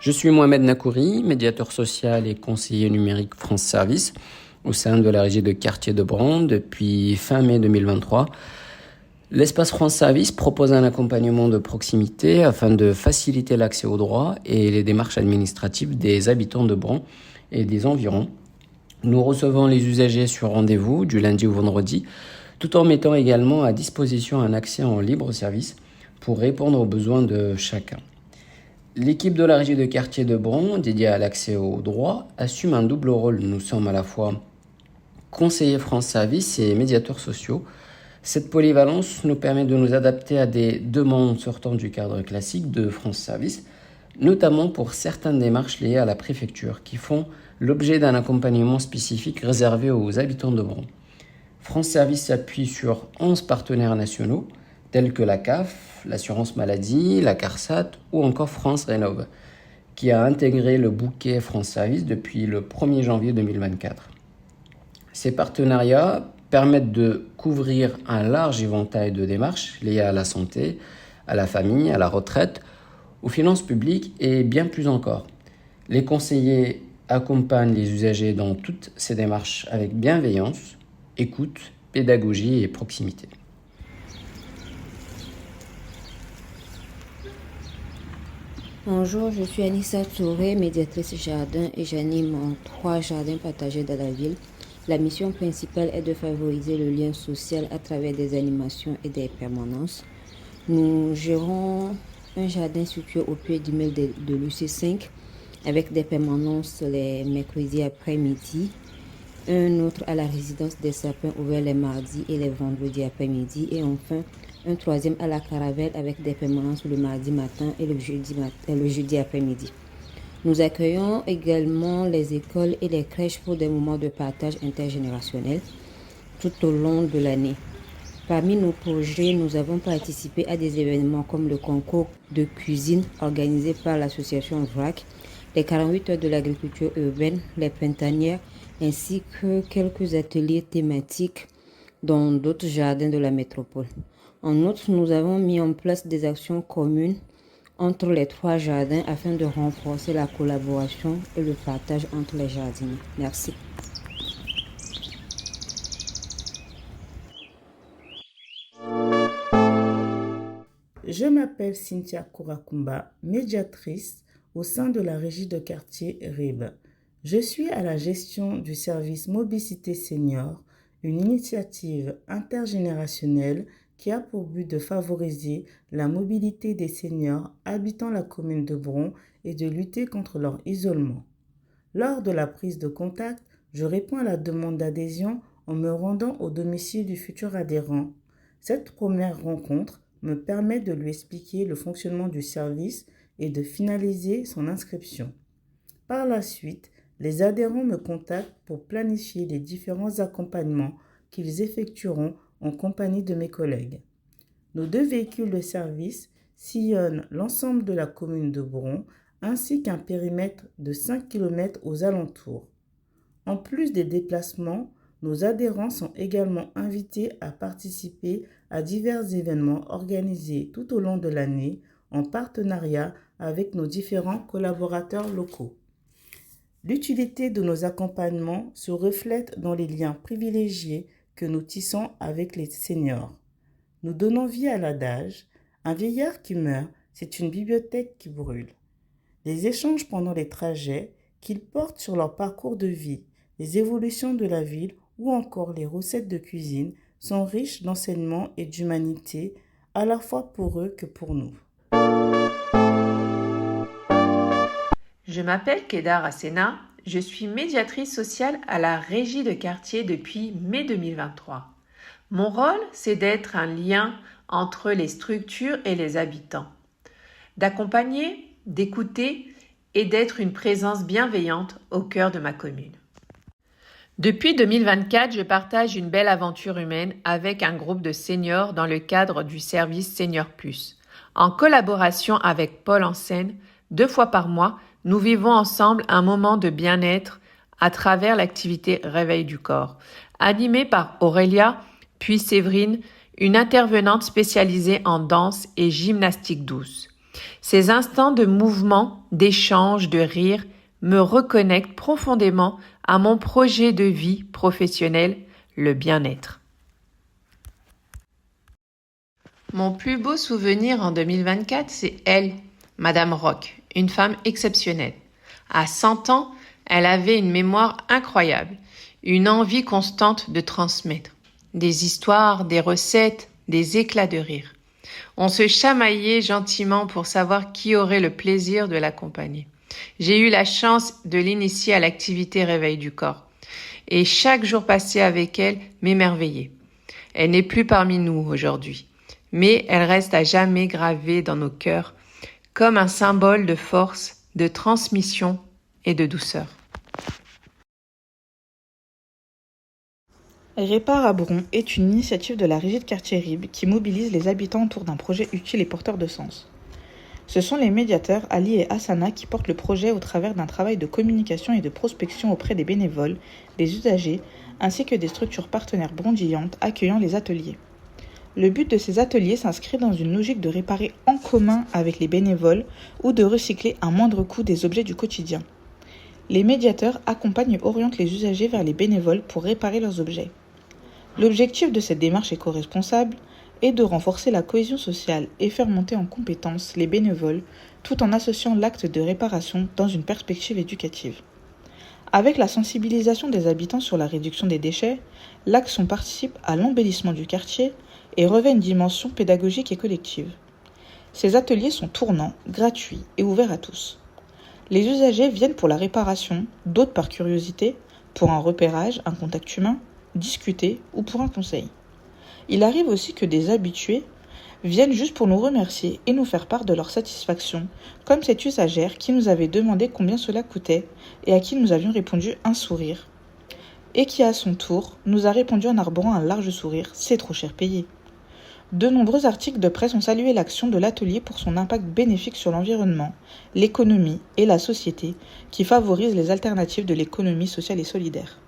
Je suis Mohamed Nakouri, médiateur social et conseiller numérique France Service au sein de la régie de quartier de Bron depuis fin mai 2023. L'espace France Service propose un accompagnement de proximité afin de faciliter l'accès aux droits et les démarches administratives des habitants de Bron et des environs. Nous recevons les usagers sur rendez-vous du lundi au vendredi, tout en mettant également à disposition un accès en libre service pour répondre aux besoins de chacun. L'équipe de la régie de quartier de Bron, dédiée à l'accès aux droits, assume un double rôle. Nous sommes à la fois conseillers France Service et médiateurs sociaux. Cette polyvalence nous permet de nous adapter à des demandes sortant du cadre classique de France Service, notamment pour certaines démarches liées à la préfecture qui font l'objet d'un accompagnement spécifique réservé aux habitants de Bron. France Service s'appuie sur 11 partenaires nationaux, tels que la CAF, l'assurance maladie, la CARSAT ou encore France Rénov', qui a intégré le bouquet France Service depuis le 1er janvier 2024. Ces partenariats permettent de couvrir un large éventail de démarches liées à la santé, à la famille, à la retraite, aux finances publiques et bien plus encore. Les conseillers accompagnent les usagers dans toutes ces démarches avec bienveillance, écoute, pédagogie et proximité. Bonjour, je suis Anissa Touré, médiatrice jardin et j'anime 3 jardins partagés dans la ville. La mission principale est de favoriser le lien social à travers des animations et des permanences. Nous gérons un jardin situé au pied d'immeuble de l'UC5 avec des permanences les mercredis après-midi, un autre à la résidence des sapins ouvert les mardis et les vendredis après-midi et enfin un troisième à la Caravelle avec des permanences le mardi matin et le jeudi après-midi. Nous accueillons également les écoles et les crèches pour des moments de partage intergénérationnel tout au long de l'année. Parmi nos projets, nous avons participé à des événements comme le concours de cuisine organisé par l'association VRAC, les 48 heures de l'agriculture urbaine, les printanières, ainsi que quelques ateliers thématiques dans d'autres jardins de la métropole. En outre, nous avons mis en place des actions communes entre les 3 jardins afin de renforcer la collaboration et le partage entre les jardiniers. Merci. Je m'appelle Cynthia Kourakumba, médiatrice au sein de la régie de quartier RIB. Je suis à la gestion du service Mobicité Senior, une initiative intergénérationnelle qui a pour but de favoriser la mobilité des seniors habitant la commune de Bron et de lutter contre leur isolement. Lors de la prise de contact, je réponds à la demande d'adhésion en me rendant au domicile du futur adhérent. Cette première rencontre me permet de lui expliquer le fonctionnement du service et de finaliser son inscription. Par la suite, les adhérents me contactent pour planifier les différents accompagnements qu'ils effectueront en compagnie de mes collègues. Nos 2 véhicules de service sillonnent l'ensemble de la commune de Bron ainsi qu'un périmètre de 5 km aux alentours. En plus des déplacements, nos adhérents sont également invités à participer à divers événements organisés tout au long de l'année en partenariat avec nos différents collaborateurs locaux. L'utilité de nos accompagnements se reflète dans les liens privilégiés que nous tissons avec les seniors. Nous donnons vie à l'adage « Un vieillard qui meurt, c'est une bibliothèque qui brûle ». Les échanges pendant les trajets qu'ils portent sur leur parcours de vie, les évolutions de la ville ou encore les recettes de cuisine sont riches d'enseignements et d'humanité, à la fois pour eux que pour nous. Je m'appelle Kedar Assena, je suis médiatrice sociale à la régie de quartier depuis mai 2023. Mon rôle, c'est d'être un lien entre les structures et les habitants, d'accompagner, d'écouter et d'être une présence bienveillante au cœur de ma commune. Depuis 2024, je partage une belle aventure humaine avec un groupe de seniors dans le cadre du service Senior Plus. En collaboration avec Paul Enseigne, 2 fois par mois, nous vivons ensemble un moment de bien-être à travers l'activité Réveil du corps, animée par Aurélia, puis Séverine, une intervenante spécialisée en danse et gymnastique douce. Ces instants de mouvement, d'échange, de rire me reconnectent profondément à mon projet de vie professionnelle, le bien-être. Mon plus beau souvenir en 2024, c'est elle, Madame Rock, une femme exceptionnelle. À 100 ans, elle avait une mémoire incroyable, une envie constante de transmettre. Des histoires, des recettes, des éclats de rire. On se chamaillait gentiment pour savoir qui aurait le plaisir de l'accompagner. J'ai eu la chance de l'initier à l'activité Réveil du corps. Et chaque jour passé avec elle m'émerveillait. Elle n'est plus parmi nous aujourd'hui, mais elle reste à jamais gravée dans nos cœurs comme un symbole de force, de transmission et de douceur. Répare à Bron est une initiative de la Régie de quartier RIB qui mobilise les habitants autour d'un projet utile et porteur de sens. Ce sont les médiateurs Ali et Hassana qui portent le projet au travers d'un travail de communication et de prospection auprès des bénévoles, des usagers, ainsi que des structures partenaires brondillantes accueillant les ateliers. Le but de ces ateliers s'inscrit dans une logique de réparer en commun avec les bénévoles ou de recycler à moindre coût des objets du quotidien. Les médiateurs accompagnent et orientent les usagers vers les bénévoles pour réparer leurs objets. L'objectif de cette démarche éco-responsable est de renforcer la cohésion sociale et faire monter en compétence les bénévoles tout en associant l'acte de réparation dans une perspective éducative. Avec la sensibilisation des habitants sur la réduction des déchets, l'action participe à l'embellissement du quartier et revêt une dimension pédagogique et collective. Ces ateliers sont tournants, gratuits et ouverts à tous. Les usagers viennent pour la réparation, d'autres par curiosité, pour un repérage, un contact humain, discuter ou pour un conseil. Il arrive aussi que des habitués viennent juste pour nous remercier et nous faire part de leur satisfaction, comme cette usagère qui nous avait demandé combien cela coûtait et à qui nous avions répondu un sourire, et qui à son tour nous a répondu en arborant un large sourire, c'est trop cher payé. De nombreux articles de presse ont salué l'action de l'atelier pour son impact bénéfique sur l'environnement, l'économie et la société qui favorise les alternatives de l'économie sociale et solidaire.